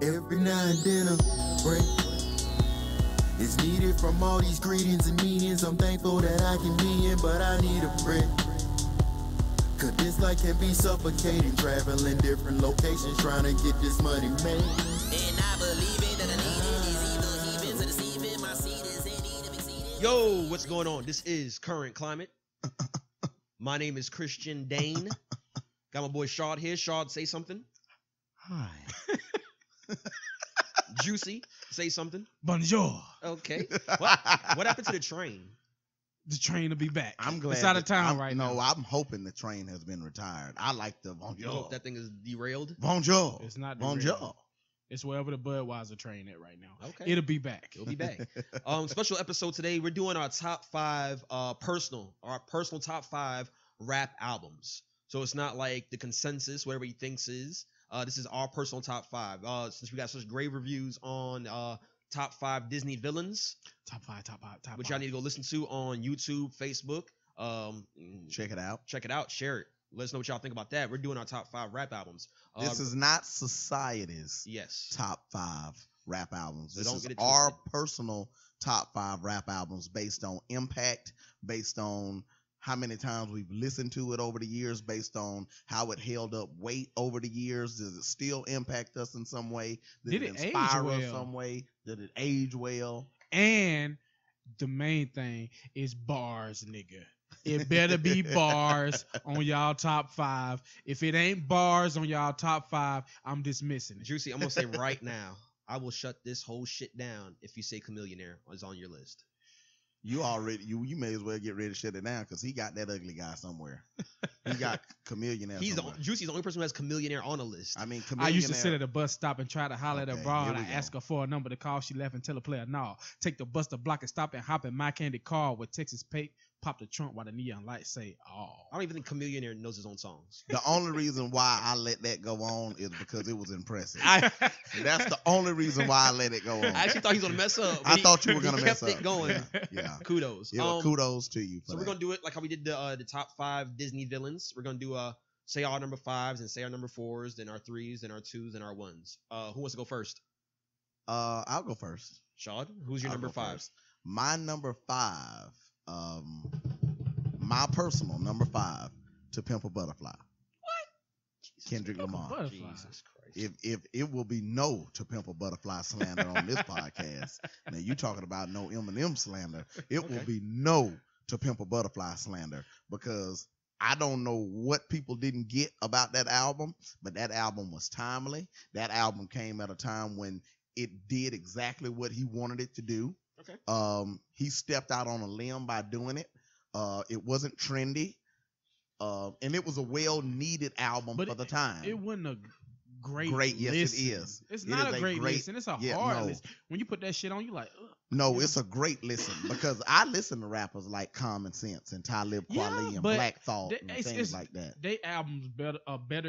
Every now and then a break is needed from all these greetings and meetings. I'm thankful that I can be in, but I need a break. Cause this life can be suffocating, traveling different locations, trying to get this money made. And I believe it that I need it is evil, heavens, and deceiving my seed is in need of exceeding. Yo, what's going on? This is Current Climate. My name is Christian Dane. Got my boy Shard here. Shard, say something. Hi. Juicy, say something. Bonjour. Okay. What happened to the train? The train will be back. I'm glad. It's out of town right now. No, I'm hoping the train has been retired. I like the bonjour. You hope that thing is derailed? Bonjour. It's not bonjour. derailed. It's wherever the Budweiser train at right now. Okay. It'll be back. It'll be back. Special episode today. We're doing our top five personal top five rap albums. So it's not like the consensus, what everybody thinks is. This is our personal top five. Since we got such great reviews on top five Disney villains. Top five. Which y'all need to go listen to on YouTube, Facebook. Check it out. Check it out. Share it. Let us know what y'all think about that. We're doing our top five rap albums. This is not society's top five rap albums. So this is our personal top five rap albums based on impact, based on how many times we've listened to it over the years, based on how it held up weight over the years. Does it still impact us in some way? Did it inspire age us well? some way? Did it age well? And the main thing is bars, nigga. It better be bars on y'all top five. If it ain't bars on y'all top five, I'm dismissing it. Juicy, I'm going to say right now, I will shut this whole shit down if you say Chameleonaire is on your list. You may as well get ready to shut it down because he got that ugly guy somewhere. He got Chameleonaire. Juicy's the only person who has Chameleonaire on a list. I mean, I used to sit at a bus stop and try to holler at a broad. here we I go. ask her for a number to call. She left and tell a player, no. Take the bus to block and stop and hop in my candy car with Texas Pate. Pop the trunk while the neon lights say, oh. I don't even think Chameleonaire knows his own songs. The only reason why I let that go on is because it was impressive. That's the only reason why I let it go on. I actually thought he was going to mess up. I thought you were going to mess up. He kept it going. Yeah. Kudos. Kudos to you. So we're going to do it like how we did the top five Disney villains. We're going to do say our number fives and say our number fours, then our threes, then our twos, and our ones. Who wants to go first? I'll go first. Shad, who's your number five? First. My number five, my personal number five, To Pimp a Butterfly. What? Kendrick Lamar. Jesus Christ. If it will be no To Pimp a Butterfly slander on this podcast. Now you talking about no Eminem slander. It will be no To Pimp a Butterfly slander because I don't know what people didn't get about that album, but that album was timely. That album came at a time when it did exactly what he wanted it to do. Okay. He stepped out on a limb by doing it. It wasn't trendy. And it was a well-needed album for the time. It wasn't a great yes, listen. it is. It's not a great listen. It's a hard listen. When you put that shit on, you like, ugh. No, it's a great listen because I listen to rappers like Common Sense and Talib Kweli and Black Thought and things like that. They albums better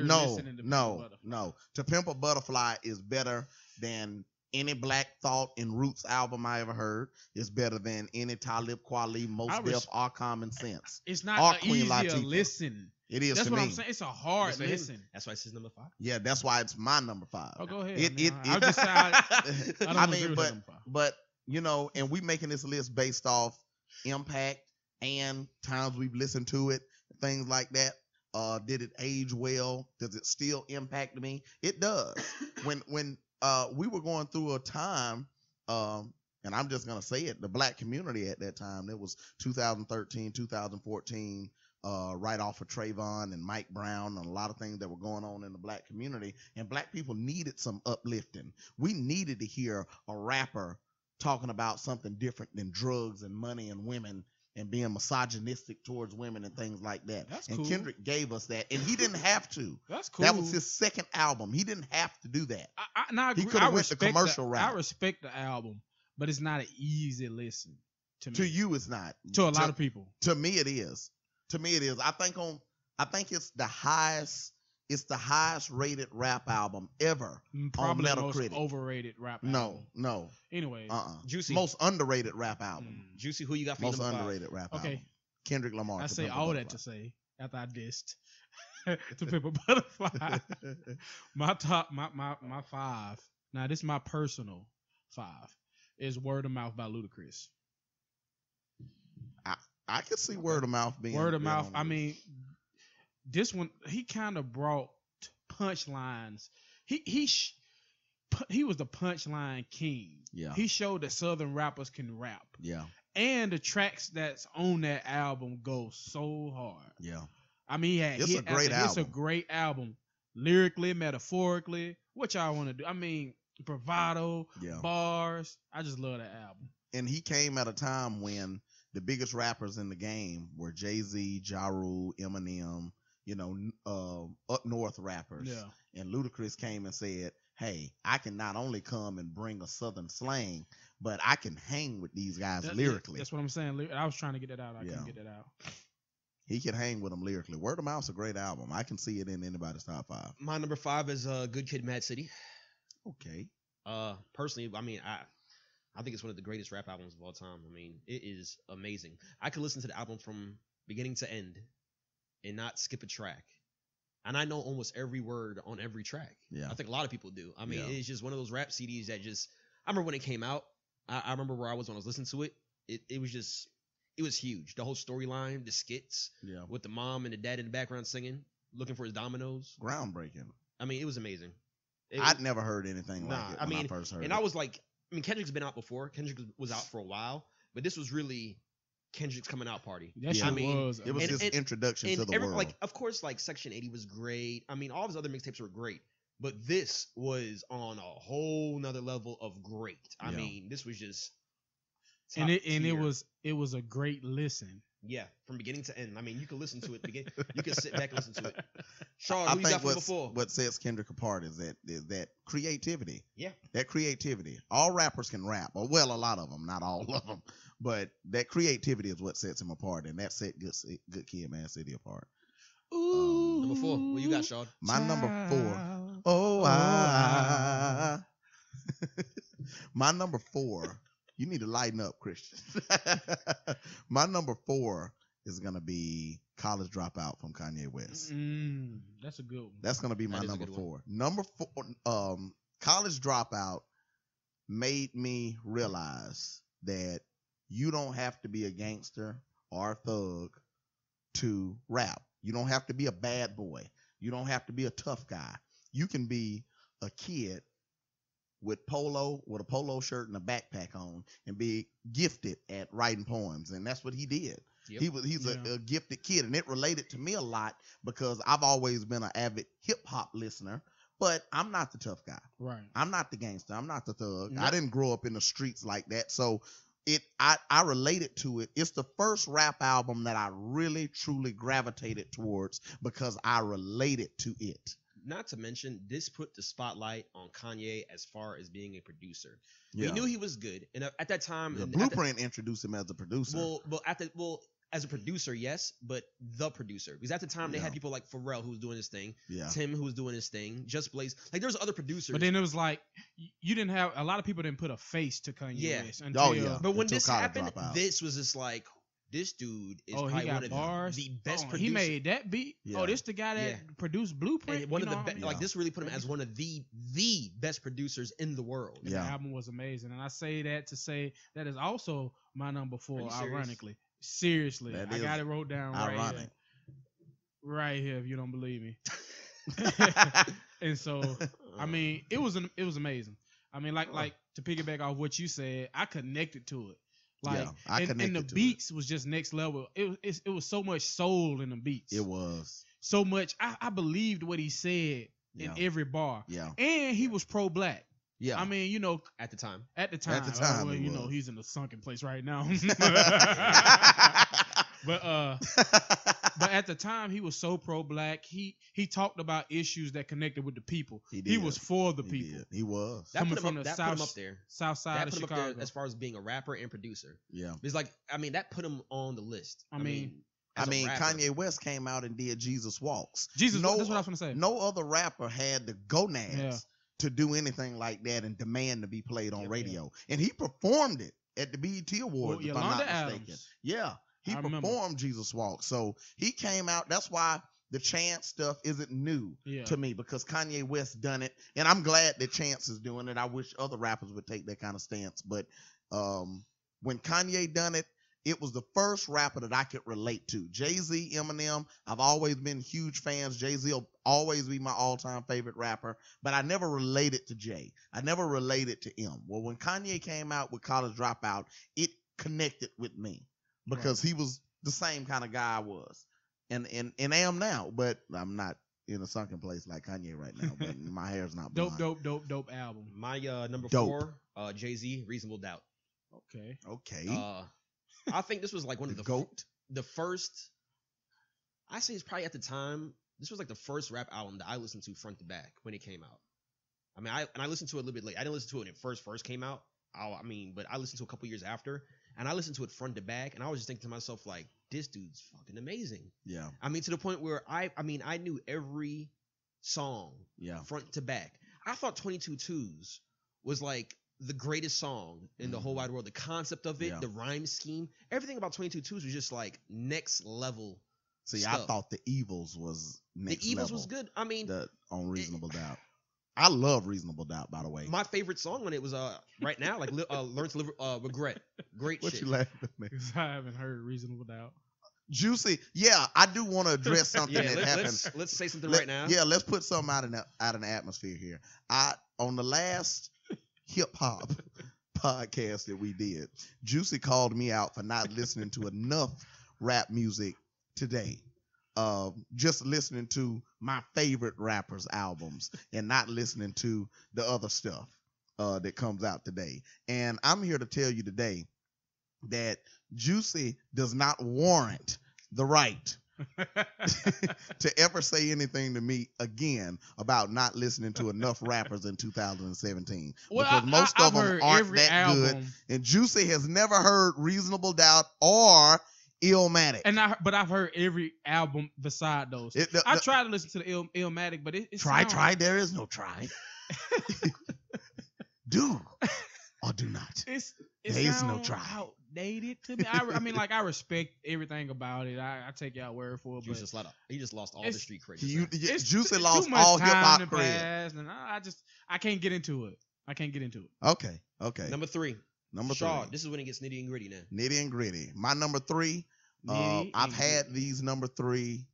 listening to No. To Pimp a Butterfly is better than any Black Thought and Roots album I ever heard. It's better than any Talib Kweli, Mos Def, or Common Sense. It's not an easier listen. It is That's to what me. I'm saying. It's a hard listen. That's why it's his number five. Yeah, that's why it's my number five. Oh, go ahead. I just say but you know, and we making this list based off impact and times we've listened to it, things like that. Did it age well? Does it still impact me? It does. when we were going through a time, and I'm just gonna say it, the Black community at that time, it was 2013, 2014. Right off of Trayvon and Mike Brown and a lot of things that were going on in the Black community, and Black people needed some uplifting. We needed to hear a rapper talking about something different than drugs and money and women and being misogynistic towards women and things like that. That's and cool. Kendrick gave us that, and he didn't have to. That's cool. That was his second album. He didn't have to do that. I he could have went the commercial route. I respect the album, but it's not an easy listen to me. To you, it's not. To a lot of people. To me, it is. To me, it is. I think it's the highest. It's the highest rated rap album ever Probably on the most Metacritic. overrated rap album. No. Anyway. Juicy. Most underrated rap album. Juicy, who you got for Most number underrated five? rap Okay. album. Kendrick Lamar. I say all that to say, after I dissed To Pimp a Butterfly, my five Now, this is my personal 5. Is Word of Mouth by Ludacris. I could see Word of Mouth being Word of being Mouth. on I this. mean, this one he kind of brought punchlines. He was the punchline king. Yeah. He showed that Southern rappers can rap, Yeah. and the tracks that's on that album go so hard. Yeah. I mean, he had It's a hit after great hit. It's a album. great album, lyrically, metaphorically. What y'all want to do? I mean, bravado, Yeah. bars. I just love that album. And he came at a time when the biggest rappers in the game were Jay-Z, Ja Rule, Eminem, up north rappers. Yeah. And Ludacris came and said, hey, I can not only come and bring a Southern slang, but I can hang with these guys lyrically. That's what I'm saying. I was trying to get that out. I Yeah. couldn't get that out. He can hang with them lyrically. Word of Mouth's a great album. I can see it in anybody's top 5. My number 5 is Good Kid, Mad City. Okay. Personally, I mean, I think it's one of the greatest rap albums of all time. I mean, it is amazing. I could listen to the album from beginning to end and not skip a track. And I know almost every word on every track. Yeah. I think a lot of people do. I mean, Yeah. it's just one of those rap CDs that just, I remember when it came out, I remember where I was when I was listening to it. It was huge. The whole storyline, the skits Yeah. with the mom and the dad in the background singing, looking for his dominoes. Groundbreaking. I mean, it was amazing. I'd never heard anything like Nah, it I when I mean, first heard and it. I was like, I mean, Kendrick's been out before. Kendrick was out for a while, but this was really Kendrick's coming out party. That Yeah. shit I mean, was. It was and- his and- introduction to the world. Like, of course, like Section 80 was great. I mean, all of his other mixtapes were great, but this was on a whole nother level of great. I Yeah. mean, this was just and top it tier. was a great listen. Yeah, from beginning to end. I mean, you can listen to it. You can sit back and listen to it. Sean, I who you got think from before? what sets Kendrick apart is that creativity. Yeah. That creativity. All rappers can rap. Or, well, a lot of them, not all of them. But that creativity is what sets him apart, and that set Good Kid, Mad City apart. Ooh, Number 4. What you got, Sean? My number 4. child. Oh, I. My number 4. You need to lighten up, Christian. My number 4 is gonna be College Dropout from Kanye West. That's a good one. That's gonna be my That is a number good one. 4. Number 4. College Dropout made me realize that you don't have to be a gangster or a thug to rap. You don't have to be a bad boy. You don't have to be a tough guy. You can be a kid with a polo shirt and a backpack on and be gifted at writing poems. And that's what he did. Yep. He's Yeah. a gifted kid. And it related to me a lot because I've always been an avid hip hop listener, but I'm not the tough guy. Right. I'm not the gangster. I'm not the thug. No. I didn't grow up in the streets like that. So I related to it. It's the first rap album that I really truly gravitated towards because I related to it. Not to mention, this put the spotlight on Kanye as far as being a producer. Yeah. We knew he was good, and at that time, The and at Blueprint introduced him as a producer. as a producer, yes, but the producer, because at the time they Yeah. had people like Pharrell who was doing his thing, yeah. Tim who was doing his thing, Just Blaze. Like there's other producers. But then it was like you didn't have a lot of people didn't put a face to Kanye Yeah. West until Oh, yeah. But when until this College happened, Dropout. this was just like, this dude is he probably got one of bars. the best He producers. made that beat. Yeah. Oh, this the guy that Yeah. produced Blueprint. And one You of the know what I mean? like Yeah. this really put him as one of the best producers in the world. And Yeah. The album was amazing, and I say that to say that is also my number 4. Are you serious? Ironically, seriously, That I is got it wrote down right ironic. here. Right here, if you don't believe me. And so, I mean, it was amazing. I mean, like to piggyback off what you said, I connected to it. Like, Yeah, I and connected the to beats was just next level. It was so much soul in the beats. It was. So much. I believed what he said Yeah. in every bar. Yeah. And he was pro-black. Yeah. I mean, you know, At the time. at the time, well, he you know, was. he's in a sunken place right now. But at the time, he was so pro-black. He talked about issues that connected with the people. He He did. was for the He people. did. He was. That Coming put him from up, the that put him south- up there. South side That of put him up Chicago. there as far as being a rapper and producer. Yeah. It's like, I mean, that put him on the list. I mean, as a rapper. Kanye West came out and did Jesus Walks. Jesus, that's what I was going to say. No other rapper had the gonads Yeah. to do anything like that and demand to be played on Yeah. radio. And he performed it at the BET Awards, if I'm not Yolanda mistaken. Adams. Yeah. He I remember. performed Jesus Walks. So he came out. That's why the Chance stuff isn't new Yeah. to me because Kanye West done it, and I'm glad that Chance is doing it. I wish other rappers would take that kind of stance, but when Kanye done it, it was the first rapper that I could relate to. Jay-Z, Eminem, I've always been huge fans. Jay-Z will always be my all-time favorite rapper, but I never related to Jay. I never related to M. Well, when Kanye came out with College Dropout, it connected with me because he was the same kind of guy I was and am now, but I'm not in a sunken place like Kanye right now, but my hair's not blonde. Dope album. My number Dope. 4, Jay-Z, Reasonable Doubt. Okay. I think this was like one of the GOAT. The first. I say it's probably at the time. This was like the first rap album that I listened to front to back when it came out. I mean, I listened to it a little bit late. I didn't listen to it when it first came out. But I listened to it a couple years after, and I listened to it front to back, and I was just thinking to myself like, this dude's fucking amazing. Yeah. I mean, to the point where I knew every song front to back. I thought 22 Twos was like the greatest song in the whole wide world. The concept of it, the rhyme scheme, everything about 22 Twos was just like next level. See, stuff. I thought The Evils was next The Evils level. was good. I mean, On Reasonable Doubt. I love Reasonable Doubt, by the way. my favorite song on it was right now, like Learn to Live Regret. Great What shit. you laughing at me? Because I haven't heard Reasonable Doubt. Juicy. Yeah, I do want to address something that happened. Let's say something right now. Yeah, let's put something out in the atmosphere here. On the last hip hop podcast that we did, Juicy called me out for not listening to enough rap music today. Just listening to my favorite rappers' albums and not listening to the other stuff that comes out today. And I'm here to tell you today that Juicy does not warrant the right to ever say anything to me again about not listening to enough rappers in 2017. Well, because most of them aren't that good. And Juicy has never heard Reasonable Doubt or Illmatic. But I've heard every album beside those. I tried to listen to the Illmatic, but it try. There is no try. Do or do not. There is no try. Outdated to me. I mean, like, I respect everything about it. I take y'all word for it. He just lost all the street credit. Juicy lost all hip hop credit. And I can't get into it. Okay. Number 3. Shaw, this is when it gets nitty and gritty now. Nitty and gritty. My number 3. I've had these number 3,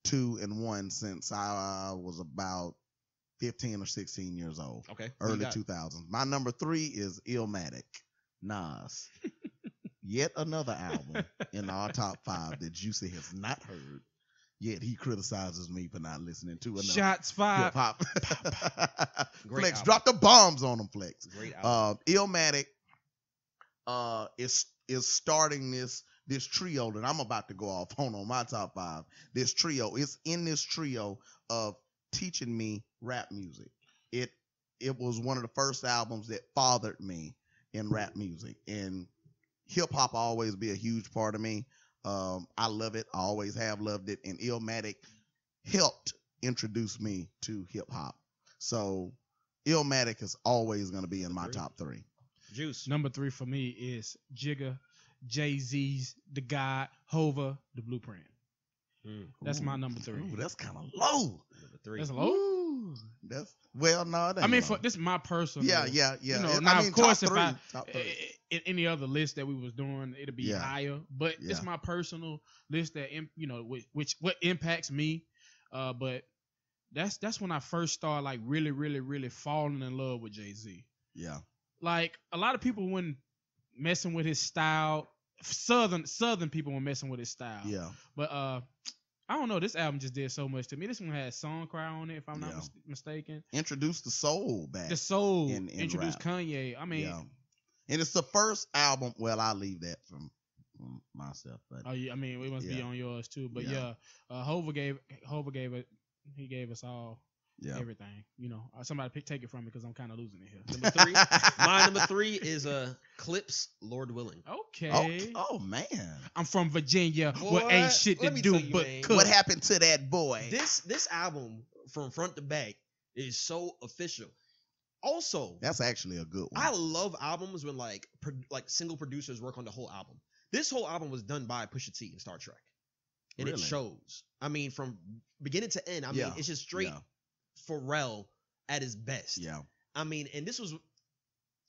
2, and 1 since I was about 15 or 16 years old. Okay. Early 2000s. My number 3 is Illmatic. Nas. Yet another album in our top 5 that Juicy has not heard. Yet he criticizes me for not listening to enough. Shots fired. Hip-hop. Flex, album. drop the bombs on them, Flex. Great album. Illmatic is starting this trio that I'm about to go off on my top 5. This trio is in this trio of teaching me rap music. It was one of the first albums that fathered me in rap music, and hip hop will always be a huge part of me. I love it. I always have loved it, and Illmatic helped introduce me to hip hop. So Illmatic is always going to be in my top 3. Juice. Number 3 for me is Jigga, Jay-Z's The God, Hova, The Blueprint. That's my number 3. Ooh, that's kind of low. Number 3. That's low. Ooh, no, it ain't I mean, low. this is my personal. Yeah. You know, I mean, of course, top if top I three. in any other list that we was doing, it'd be higher. But it's my personal list that which what impacts me. But that's when I first started like really, really, really falling in love with Jay-Z. Yeah. Like a lot of people weren't messing with his style. Southern people were messing with his style. Yeah. But I don't know. This album just did so much to me. This one had Song Cry on it, if I'm not mistaken. Introduced the soul back. The soul. in Introduced rap. Kanye. I mean. Yeah. And it's the first album. Well, I'll leave that from myself. But Oh yeah. I mean, we must be on yours too. But Hova gave it. He gave us all everything. You know, somebody take it from me because I'm kind of losing it here. Number 3. My number 3 is Clips, Lord Willing. Okay. Oh man. I'm from Virginia. Boy, What ain't shit to let me do tell you, but man. cook. What happened to that boy? This album from front to back is so official. Also, That's actually a good one. I love albums when like single producers work on the whole album. This whole album was done by Pusha T and Star Trek. and it Really? shows. I mean, from beginning to end. I mean, Yeah. it's just straight Yeah. Pharrell at his best. Yeah. I mean, and this was,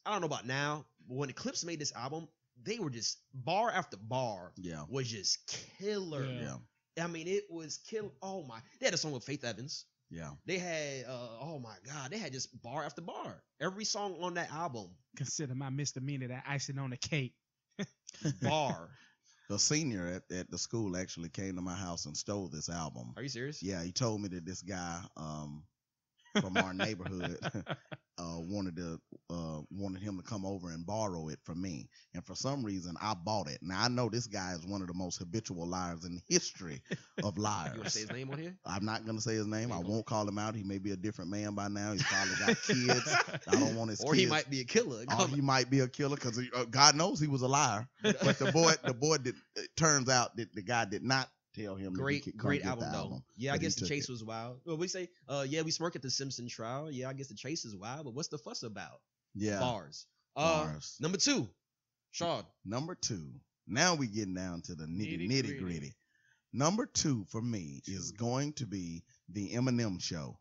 I don't know about now, but when Eclipse made this album, they were just bar after bar Yeah. was just killer. Yeah. Yeah. I mean, it was kill. Oh my! They had a song with Faith Evans. Yeah. They had, oh my God, they had just bar after bar. Every song on that album, Consider my misdemeanor that icing on the cake. bar. The senior at the school actually came to my house and stole this album. Are you serious? Yeah, he told me that this guy from our neighborhood wanted him to come over and borrow it from me, and for some reason I bought it. Now I know this guy is one of the most habitual liars in the history of You want to liars. say his name on here? I'm not gonna say his name. I There you go. won't call him out. He may be a different man by now. He's probably got kids. I don't want his Or kids. he might be a killer. Or he might be a killer because God knows he was a liar. But the boy did. It turns out that the guy did not tell him. that he Great, could come great get album the though. Yeah, I but he guess the took chase it. was wild. Well, we say, yeah, we smirk at the Simpson trial. Yeah, I guess the chase is wild, but what's the fuss about? Yeah. Bars. Bars. Number 2, Sean. Number 2. Now we getting down to the nitty Nitty-gritty. gritty. Number 2 for me is going to be the Eminem Show.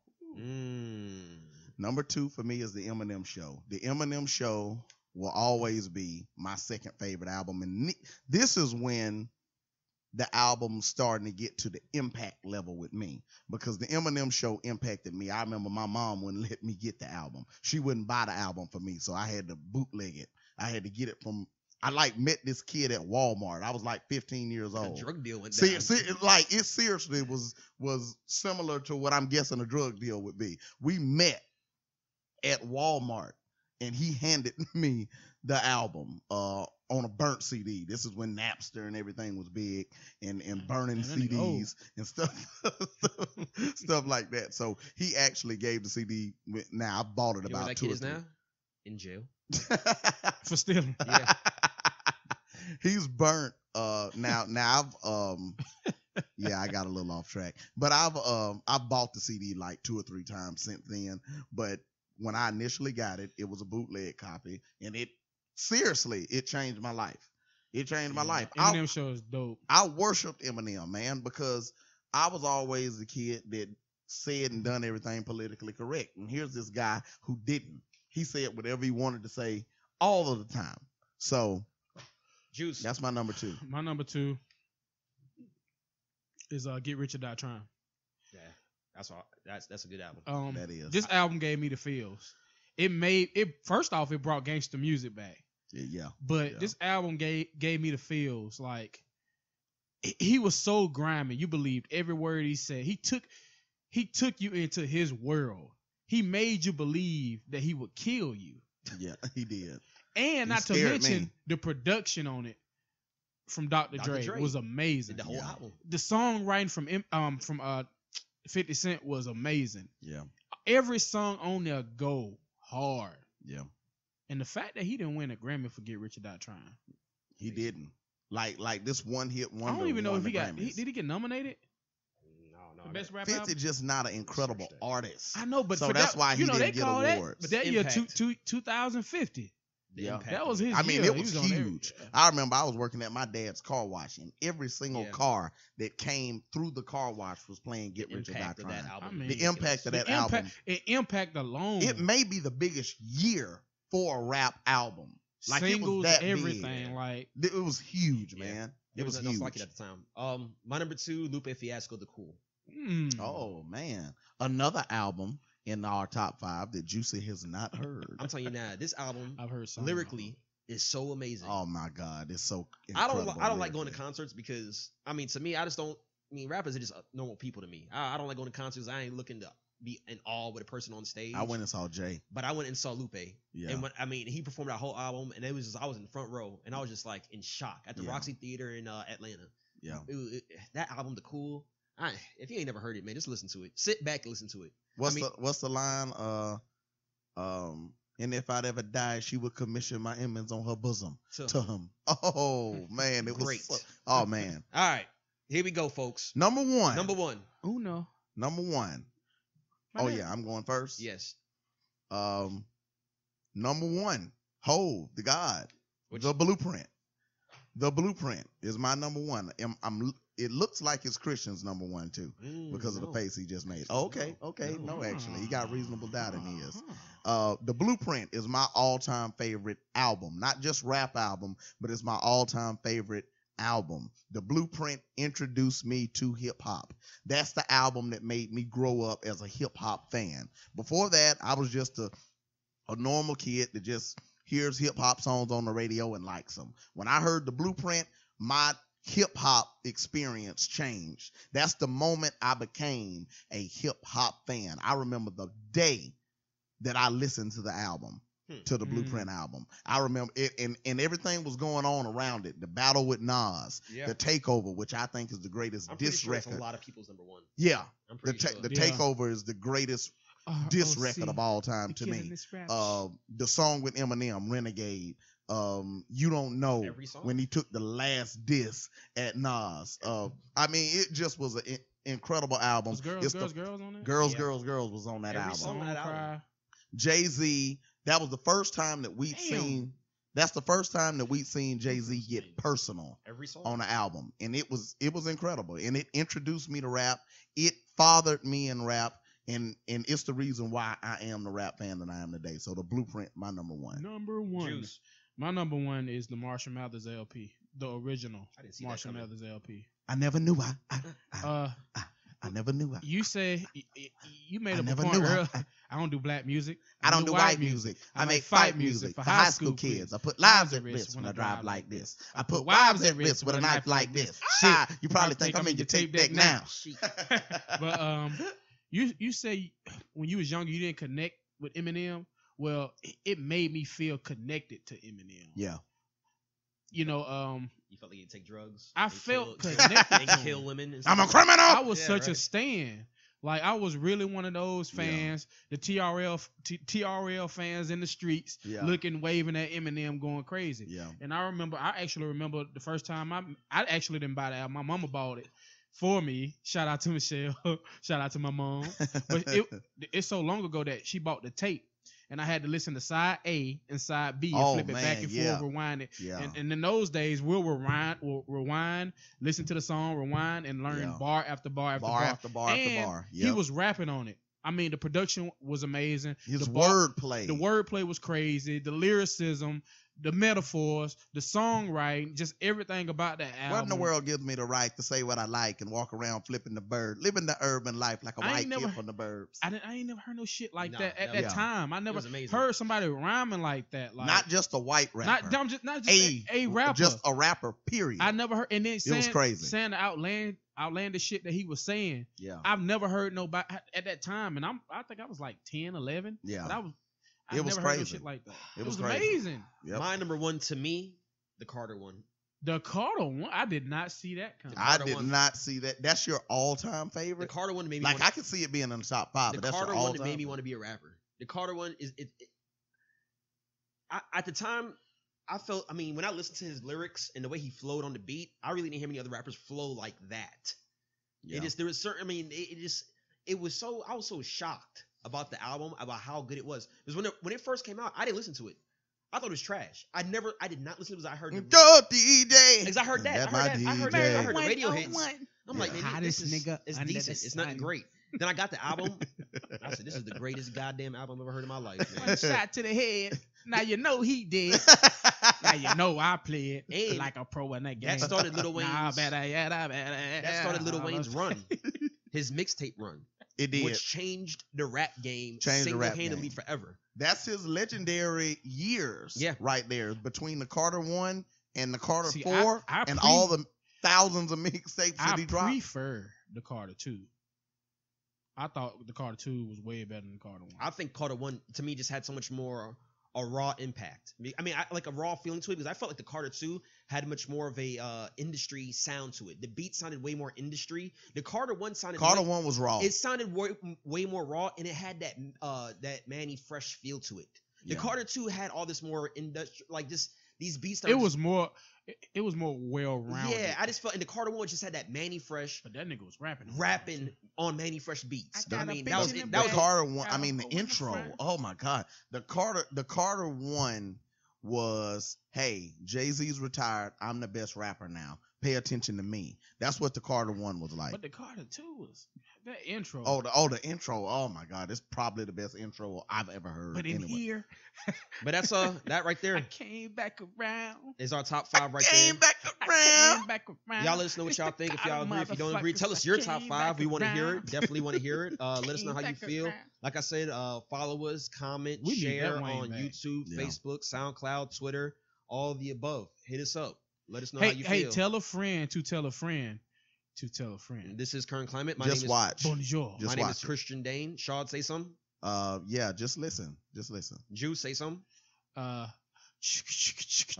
Number 2 for me is the Eminem Show. The Eminem Show will always be my second favorite album, and this is when the album starting to get to the impact level with me, because the Eminem Show impacted me. I remember my mom wouldn't let me get the album. She wouldn't buy the album for me, so I had to bootleg it. I had to get it from. I met this kid at Walmart. I was like 15 years A old. drug deal went down. It seriously was similar to what I'm guessing a drug deal would be. We met at Walmart, and he handed me the album on a burnt CD. This is when Napster and everything was big, and burning Man, that nigga CDs and stuff like that. So he actually gave the CD. Now I bought it You know where about that 2 kid or is 3. now? In jail. For stealing. Yeah. He's burnt. Now I've yeah, I got a little off track, but I've bought the CD like 2 or 3 times since then. But when I initially got it, it was a bootleg copy, and it changed my life. It changed my life. Eminem Show is dope. I worshiped Eminem, man, because I was always the kid that said and done everything politically correct. And here's this guy who didn't. He said whatever he wanted to say all of the time. So Juice. that's my number 2. My number 2 is Get Rich or Die Trying. Yeah. That's a good album. That is. This album gave me the feels. First off, it brought gangster music back. Yeah. But Yeah. this album gave me the feels. Like he was so grimy. You believed every word he said. He took you into his world. He made you believe that he would kill you. Yeah, he did. And He not to scared mention me. the production on it from Dr. Dr. Dre Dre. was amazing. The whole Yeah. album. The songwriting from 50 Cent was amazing. Yeah. Every song on there go hard. Yeah. And the fact that he didn't win a Grammy for Get Rich or Die Trying. He didn't. Like this one hit wonder. I don't even know won if he the got. Grammys. Did he get nominated No, for best rap 50 album? just not an incredible Search that. artist. I know, but So for that's that, why he you know, didn't they get call awards. That, but that year, Impact. 2050. The Yeah. impact That of was it. his I mean, year. it He was on every- huge. I remember I was working at my dad's car wash, and every single Yeah. car that came through the car wash was playing Get The Rich or Die impact of that Trying. album. I mean, was The impact of The that album. impact alone. It may be the biggest year for a rap album. Like, it was singles, that big. everything. Like It was huge, Yeah. man. There It was nothing else huge. like it at the time. My number 2, Lupe Fiasco, The Cool. Oh man, another album in our top 5 that Juicy has not heard. I'm telling you now, this album I've heard some lyrically is so amazing. Oh my God, it's so. I don't incredible like going to lyrically. concerts because I mean, to me, I just don't. I mean, rappers are just normal people to me. I don't like going to concerts. I ain't looking to be in awe with a person on stage. I went and saw Jay. but I went and saw Lupe. Yeah. And when I mean, he performed that whole album, and it was just, I was in the front row, and I was just like in shock at the Yeah. Roxy Theater in Atlanta. Yeah. That album, The Cool. If you ain't never heard it, man, just listen to it. Sit back and listen to it. What's the line? And if I'd ever die, she would commission my image on her bosom to him. Oh man, it was Great. oh man. All right, here we go, folks. Number one. Number 1. Uno. Number one. My Oh bad. yeah, I'm going first. Yes. Number one. Hove, the God. Which- The Blueprint. The Blueprint is my number one. it looks like it's Christian's number one too because of the face he just made. Oh, okay, no, actually, he got reasonable doubt in his. The Blueprint is my all-time favorite album, not just rap album, but it's my all-time favorite album. The Blueprint introduced me to hip hop. That's the album that made me grow up as a hip hop fan. Before that, I was just a normal kid that just hears hip hop songs on the radio and likes them. When I heard The Blueprint, my hip hop experience changed. That's the moment I became a hip hop fan. I remember the day that I listened to the album. To the Blueprint album. I remember it, and everything was going on around it. The battle with Nas, the Takeover, which I think is the greatest diss sure record. it's a lot of people's number one. Yeah, I'm the pretty sure. Takeover is the greatest diss record of all time to me. The song with Eminem, Renegade. You Don't Know, when he took the last diss at Nas. I mean, it just was an incredible album. Was Girls on it? Girls was on that album. Song on that album. Jay-Z, that was the first time that we'd seen. That's the first time that we'd seen Jay-Z get personal on the album, and it was incredible, and it introduced me to rap. It fathered me in rap, and it's the reason why I am the rap fan that I am today. So the Blueprint, my number one. Juice. My number one is the Marshall Mathers LP, the original Marshall Mathers LP. I never knew I never knew. You said you made a point earlier. I don't do black music. I don't do white music. I make fight music for high school kids. I put lives at risk when I drive like this. I put wives at risk with a knife like this. Shit, you probably think I'm in your tape deck now. But you say when you was younger you didn't connect with Eminem. Well, it made me feel connected to Eminem. Yeah. You felt like you take drugs. I felt connected. And kill women. I'm a criminal. I was such a stan. Like I was really one of those fans, the TRL fans in the streets, looking, waving at Eminem, going crazy. Yeah. And I actually remember the first time I actually didn't buy the album. My mama bought it for me. Shout out to Michelle. Shout out to my mom. But it's so long ago that she bought the tape. And I had to listen to side A and side B and flip it back and forth, rewind it. Yeah. And in those days, we'll rewind, listen to the song, rewind, and learn bar after bar after bar. After bar and after bar. He was rapping on it. I mean, the production was amazing. His wordplay. The wordplay was crazy. The lyricism, the metaphors, the songwriting, just everything about that album. What in the world gives me the right to say what I like and walk around flipping the bird, living the urban life like a white kid from the burbs? I ain't never heard no shit like that at that time. I never heard somebody rhyming like that. Like, not just a white rapper. Not just a rapper. Just a rapper, period. I never heard. And then it was crazy. Saying the outlandish shit that he was saying. Yeah. I've never heard nobody at that time. And I think I was like 10, 11. Yeah. But it was never crazy. Heard no shit like that. It was amazing. Yep. My number one to me, the Carter one. The Carter one, I did not see that coming. I did not see that. That's your all-time favorite. The Carter one made me I could see it being in the top 5. The but that's Carter your one made me want to be a rapper. The Carter one is at the time I felt. I mean, when I listened to his lyrics and the way he flowed on the beat, I really didn't hear many other rappers flow like that. Yeah. There was certain. I mean, it was so. I was so shocked about the album, about how good it was. Because when it first came out, I didn't listen to it. I thought it was trash. I did not listen to it because I heard DJ. Because I heard that. I heard the radio hits. I'm like, this is decent. It's not great. Then I got the album. I said, this is the greatest goddamn album I've ever heard in my life. Man. One shot to the head. Now you know he did. Now you know I played like a pro in that game. That started Lil Wayne's. That started Lil Wayne's run. His mixtape run. It did. Which changed the rap game single-handedly forever. That's his legendary years right there. Between the Carter 1 and the Carter 4 and all the thousands of mixtapes that he dropped. I prefer the Carter 2. I thought the Carter 2 was way better than the Carter 1. I think Carter 1, to me, just had so much more a raw impact. I mean, I like a raw feeling to it because I felt like the Carter 2 had much more of a industry sound to it. The beat sounded way more industry. The Carter 1 sounded... Carter 1 was raw. It sounded way more raw, and it had that Manny Fresh feel to it. The Carter 2 had all this more industry, like just these beats. It was more well-rounded. Yeah, I just felt in the Carter 1 just had that Manny Fresh. But that nigga was rapping on Manny Fresh beats. I mean, that was it. That was Carter 1. I mean, the intro. Oh my God, the Carter 1 was, hey, Jay-Z's retired. I'm the best rapper now. pay attention to me. That's what the Carter one was like. But the Carter 2 was that intro. The intro. Oh my God, it's probably the best intro I've ever heard. But in here, But that's that right there I came back around. is our top 5 right there. Came back around. Y'all let us know what y'all think. If y'all agree, if you don't agree, tell us your top 5. We want to hear it. Definitely want to hear it. Let us know how you feel. Like I said, follow us, comment, We need share that Wayne on back. YouTube, Yeah. Facebook, SoundCloud, Twitter, all of the above. Hit us up. Let us know how Hey, you hey, feel. tell a friend to tell a friend to tell a friend. This is Current Climate. My Just name is watch. Bonjour. Just my name is watch it. Christian Dane. Shad, say something. Yeah, just listen. Just listen. Juice, say something. Okay.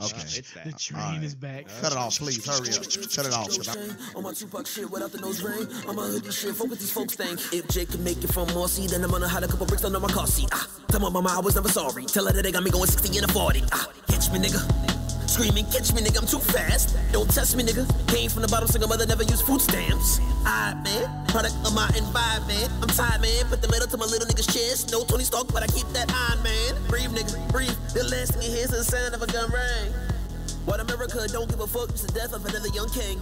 It's that. The train Alright. is back. Cut it off, please. Hurry up. Cut it off. 'Cause On my Tupac shit without the nose ring. On my hoodie shit, fuck what these folks think. If Jake can make it from Marcy, then I'm gonna hide a couple bricks under my car seat. Tell my mama I was never sorry. Tell her that they got me going 60 and a 40. Catch me, nigga. Screaming, catch me, nigga, I'm too fast. Don't test me, nigga. Came from the bottom, single mother never used food stamps. Alright, man. Product of my environment. I'm tired, man. Put the metal to my little nigga's chest. No Tony Stark, but I keep that iron, man. Breathe, nigga, breathe. The last thing you hear is the sound of a gun ring. White America don't give a fuck, it's the death of another young king.